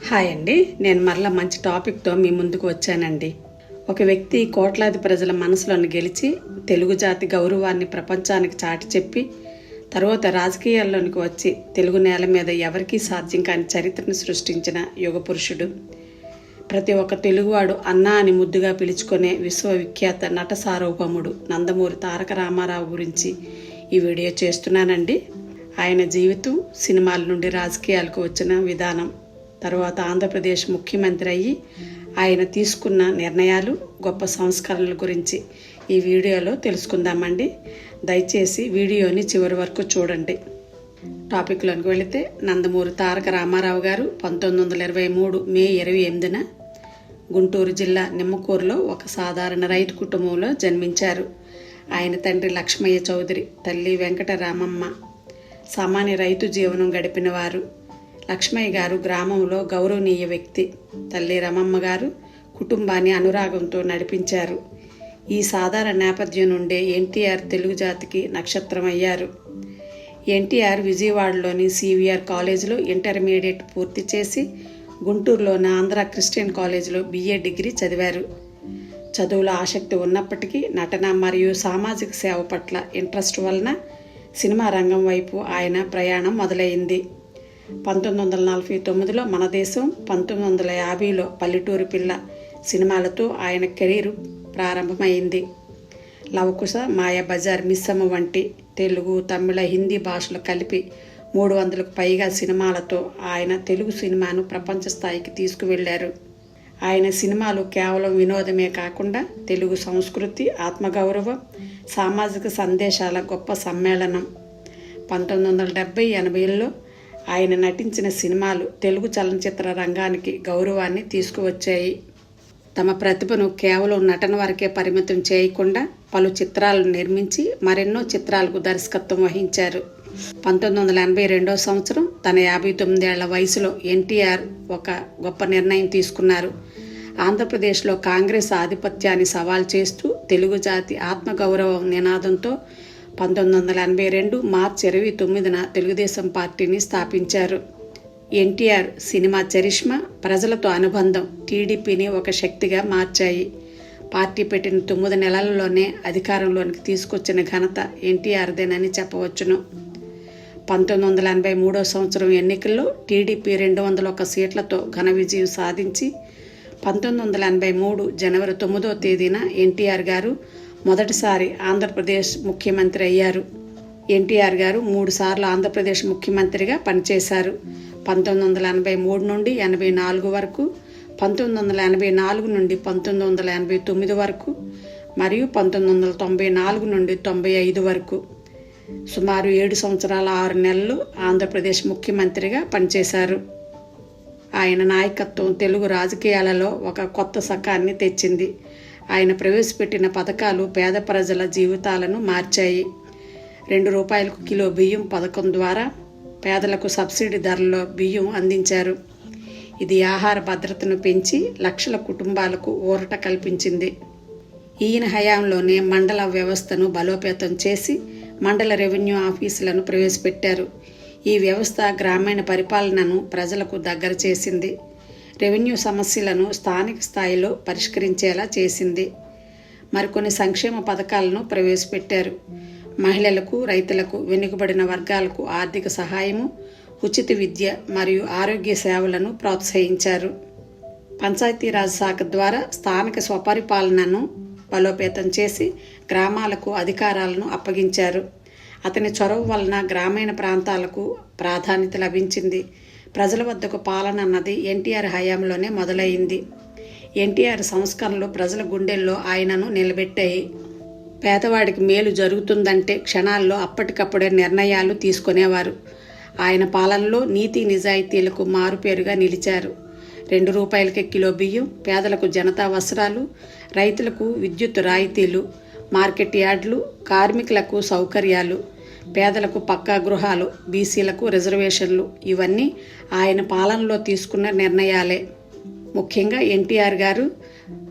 Hi అండి, నేను మరలా మంచి టాపిక్తో మీ ముందుకు వచ్చానండి. ఒక వ్యక్తి కోట్లాది ప్రజల మనసులను గెలిచి తెలుగు జాతి గౌరవాన్ని ప్రపంచానికి చాటి చెప్పి తర్వాత రాజకీయాల్లోనికి వచ్చి తెలుగు నేల మీద ఎవరికీ సాధ్యం కాని చరిత్రను సృష్టించిన యుగ పురుషుడు. ప్రతి ఒక్క తెలుగువాడు అన్నా అని ముద్దుగా పిలుచుకునే విశ్వవిఖ్యాత నట సార్వభౌముడు నందమూరి తారక రామారావు గురించి ఈ వీడియో చేస్తున్నానండి. ఆయన జీవితం, సినిమాల నుండి రాజకీయాలకు వచ్చిన విధానం, తర్వాత ఆంధ్రప్రదేశ్ ముఖ్యమంత్రి అయ్యి ఆయన తీసుకున్న నిర్ణయాలు, గొప్ప సంస్కరణల గురించి ఈ వీడియోలో తెలుసుకుందామండి. దయచేసి వీడియోని చివరి వరకు చూడండి. టాపిక్లోకి వెళితే, నందమూరి తారక రామారావు గారు 1923 మే 28న గుంటూరు జిల్లా నిమ్మకూరులో ఒక సాధారణ రైతు కుటుంబంలో జన్మించారు. ఆయన తండ్రి లక్ష్మయ్య చౌదరి, తల్లి వెంకటరామమ్మ సామాన్య రైతు జీవనం గడిపిన వారు. లక్ష్మయ్య గారు గ్రామంలో గౌరవనీయ వ్యక్తి. తల్లి రమమ్మ గారు కుటుంబాన్ని అనురాగంతో నడిపించారు. ఈ సాధారణ నేపథ్యం నుండే ఎన్టీఆర్ తెలుగు జాతికి నక్షత్రం అయ్యారు. ఎన్టీఆర్ విజయవాడలోని సివిఆర్ కాలేజీలో ఇంటర్మీడియట్ పూర్తి చేసి గుంటూరులోని ఆంధ్ర క్రిస్టియన్ కాలేజీలో BA డిగ్రీ చదివారు. చదువులో ఆసక్తి ఉన్నప్పటికీ నటన మరియు సామాజిక సేవ పట్ల ఇంట్రెస్ట్ వలన సినిమా రంగం వైపు ఆయన ప్రయాణం మొదలైంది. 1949లో మన దేశం, 1950లో పల్లెటూరు పిల్ల సినిమాలతో ఆయన కెరీర్ ప్రారంభమైంది. లవకుశ, మాయాబజార్, మిస్సమ్మ వంటి తెలుగు, తమిళ, హిందీ భాషలు కలిపి 300కు పైగా సినిమాలతో ఆయన తెలుగు సినిమాను ప్రపంచ స్థాయికి తీసుకువెళ్లారు. ఆయన సినిమాలు కేవలం వినోదమే కాకుండా తెలుగు సంస్కృతి, ఆత్మగౌరవం, సామాజిక సందేశాల గొప్ప సమ్మేళనం. 1970-80ల్లో ఆయన నటించిన సినిమాలు తెలుగు చలనచిత్ర రంగానికి గౌరవాన్ని తీసుకువచ్చాయి. తమ ప్రతిభను కేవలం నటన వరకే పరిమితం చేయకుండా పలు చిత్రాలను నిర్మించి మరెన్నో చిత్రాలకు దర్శకత్వం వహించారు. 1982వ సంవత్సరం తన 59 ఏళ్ల వయసులో ఎన్టీఆర్ ఒక గొప్ప నిర్ణయం తీసుకున్నారు. ఆంధ్రప్రదేశ్లో కాంగ్రెస్ ఆధిపత్యాన్ని సవాల్ చేస్తూ తెలుగు జాతి ఆత్మగౌరవం నినాదంతో 1982 మార్చి 29న తెలుగుదేశం పార్టీని స్థాపించారు. ఎన్టీఆర్ సినిమా చరిష్మా, ప్రజలతో అనుబంధం టీడీపీని ఒక శక్తిగా మార్చాయి. పార్టీ పెట్టిన 9 నెలల్లోనే అధికారంలోనికి తీసుకొచ్చిన ఘనత ఎన్టీఆర్దేనని చెప్పవచ్చును. 1983వ సంవత్సరం ఎన్నికల్లో టీడీపీ 201 సీట్లతో ఘన విజయం సాధించి 1983 జనవరి 9వ తేదీన ఎన్టీఆర్ గారు మొదటిసారి ఆంధ్రప్రదేశ్ ముఖ్యమంత్రి అయ్యారు. ఎన్టీఆర్ గారు 3 సార్లు ఆంధ్రప్రదేశ్ ముఖ్యమంత్రిగా పనిచేశారు. 1983 నుండి 84 వరకు, 1984 నుండి 1989 వరకు మరియు 1994 నుండి 95 వరకు సుమారు 7 సంవత్సరాల 6 నెలలు ఆంధ్రప్రదేశ్ ముఖ్యమంత్రిగా పనిచేశారు. ఆయన నాయకత్వం తెలుగు రాజకీయాలలో ఒక కొత్త శకాన్ని తెచ్చింది. ఆయన ప్రవేశపెట్టిన పథకాలు పేద ప్రజల జీవితాలను మార్చాయి. ₹2 కిలో బియ్యం పథకం ద్వారా పేదలకు సబ్సిడీ ధరల్లో బియ్యం అందించారు. ఇది ఆహార భద్రతను పెంచి లక్షల కుటుంబాలకు ఊరట కల్పించింది. ఈయన హయాంలోనే మండల వ్యవస్థను బలోపేతం చేసి మండల రెవెన్యూ ఆఫీసులను ప్రవేశపెట్టారు. ఈ వ్యవస్థ గ్రామీణ పరిపాలనను ప్రజలకు దగ్గర చేసింది. రెవెన్యూ సమస్యలను స్థానిక స్థాయిలో పరిష్కరించేలా చేసింది. మరికొన్ని సంక్షేమ పథకాలను ప్రవేశపెట్టారు. మహిళలకు, రైతులకు, వెనుకబడిన వర్గాలకు ఆర్థిక సహాయము, ఉచిత విద్య మరియు ఆరోగ్య సేవలను ప్రోత్సహించారు. పంచాయతీరాజ్ శాఖ ద్వారా స్థానిక స్వపరిపాలనను బలోపేతం చేసి గ్రామాలకు అధికారాలను అప్పగించారు. అతని చొరవ వలన గ్రామీణ ప్రాంతాలకు ప్రాధాన్యత లభించింది. ప్రజల వద్దకు పాలన అన్నది ఎన్టీఆర్ హయాంలోనే మొదలైంది. ఎన్టీఆర్ సంస్కరణలు ప్రజల గుండెల్లో ఆయనను నిలబెట్టాయి. పేదవాడికి మేలు జరుగుతుందంటే క్షణాల్లో అప్పటికప్పుడే నిర్ణయాలు తీసుకునేవారు. ఆయన పాలనలో నీతి నిజాయితీలకు మారుపేరుగా నిలిచారు. ₹2 కిలో బియ్యం, పేదలకు జనతా వస్త్రాలు, రైతులకు విద్యుత్ రాయితీలు, మార్కెట్ యార్డులు, కార్మికులకు సౌకర్యాలు, పేదలకు పక్కా గృహాలు, బీసీలకు రిజర్వేషన్లు ఇవన్నీ ఆయన పాలనలో తీసుకున్న నిర్ణయాలే. ముఖ్యంగా ఎన్టీఆర్ గారు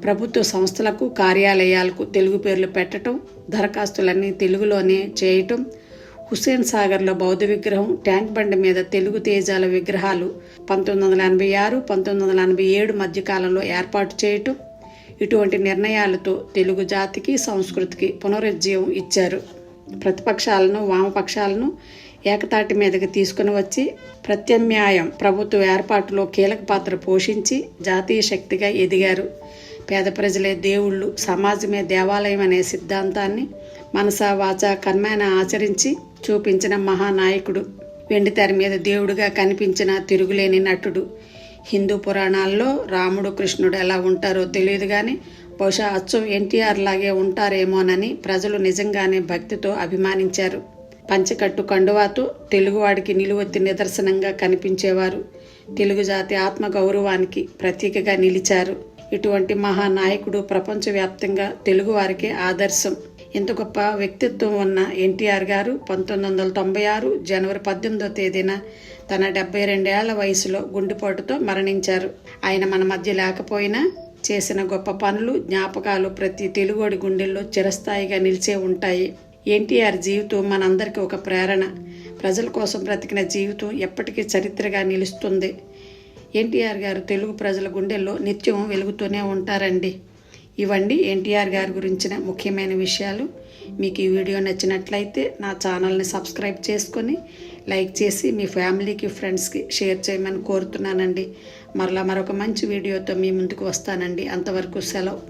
ప్రభుత్వ సంస్థలకు, కార్యాలయాలకు తెలుగు పేర్లు పెట్టడం, దరఖాస్తులన్నీ తెలుగులోనే చేయటం, హుస్సేన్ సాగర్లో బౌద్ధ విగ్రహం, ట్యాంక్ బండ్ మీద తెలుగు తేజాల విగ్రహాలు 1986, 1987 మధ్యకాలంలో ఏర్పాటు చేయటం, ఇటువంటి నిర్ణయాలతో తెలుగు జాతికి సంస్కృతికి పునరుజ్జీవం ఇచ్చారు. ప్రతిపక్షాలను, వామపక్షాలను ఏకతాటి మీదకి తీసుకుని వచ్చి ప్రత్యామ్నాయం ప్రభుత్వ ఏర్పాటులో కీలక పాత్ర పోషించి జాతీయ శక్తిగా ఎదిగారు. పేద ప్రజలే దేవుళ్ళు, సమాజమే దేవాలయం అనే సిద్ధాంతాన్ని మనసా వాచా కర్మేణ ఆచరించి చూపించిన మహానాయకుడు. వెండితెర మీద దేవుడిగా కనిపించిన తిరుగులేని నటుడు. హిందూ పురాణాల్లో రాముడు, కృష్ణుడు ఎలా ఉంటారో తెలియదు కానీ బహుశా అచ్చం ఎన్టీఆర్ లాగే ఉంటారేమోనని ప్రజలు నిజంగానే భక్తితో అభిమానించారు. పంచకట్టు కండువాతో తెలుగువాడికి నిలువెత్తి నిదర్శనంగా కనిపించేవారు. తెలుగు జాతి ఆత్మ గౌరవానికి ప్రతీకగా నిలిచారు. ఇటువంటి మహానాయకుడు ప్రపంచవ్యాప్తంగా తెలుగువారికి ఆదర్శం. ఇంత గొప్ప వ్యక్తిత్వం ఉన్న ఎన్టీఆర్ గారు 1996 జనవరి 18వ తేదీన తన 72 ఏళ్ల వయసులో గుండెపోటుతో మరణించారు. ఆయన మన మధ్య లేకపోయినా చేసిన గొప్ప పనులు, జ్ఞాపకాలు ప్రతి తెలుగువాడి గుండెల్లో చిరస్థాయిగా నిలిచే ఉంటాయి. ఎన్టీఆర్ జీవితం మనందరికీ ఒక ప్రేరణ. ప్రజల కోసం బ్రతికిన జీవితం ఎప్పటికీ చరిత్రగా నిలుస్తుంది. ఎన్టీఆర్ గారు తెలుగు ప్రజల గుండెల్లో నిత్యం వెలుగుతూనే ఉంటారండి. ఇవండి ఎన్టీఆర్ గారి గురించిన ముఖ్యమైన విషయాలు. మీకు ఈ వీడియో నచ్చినట్లయితే నా ఛానల్ని సబ్స్క్రైబ్ చేసుకొని లైక్ చేసి మీ ఫ్యామిలీకి, ఫ్రెండ్స్కి షేర్ చేయమని కోరుతున్నానండి. మరలా మరొక మంచి వీడియోతో మీ ముందుకు వస్తానండి. అంతవరకు సెలవు.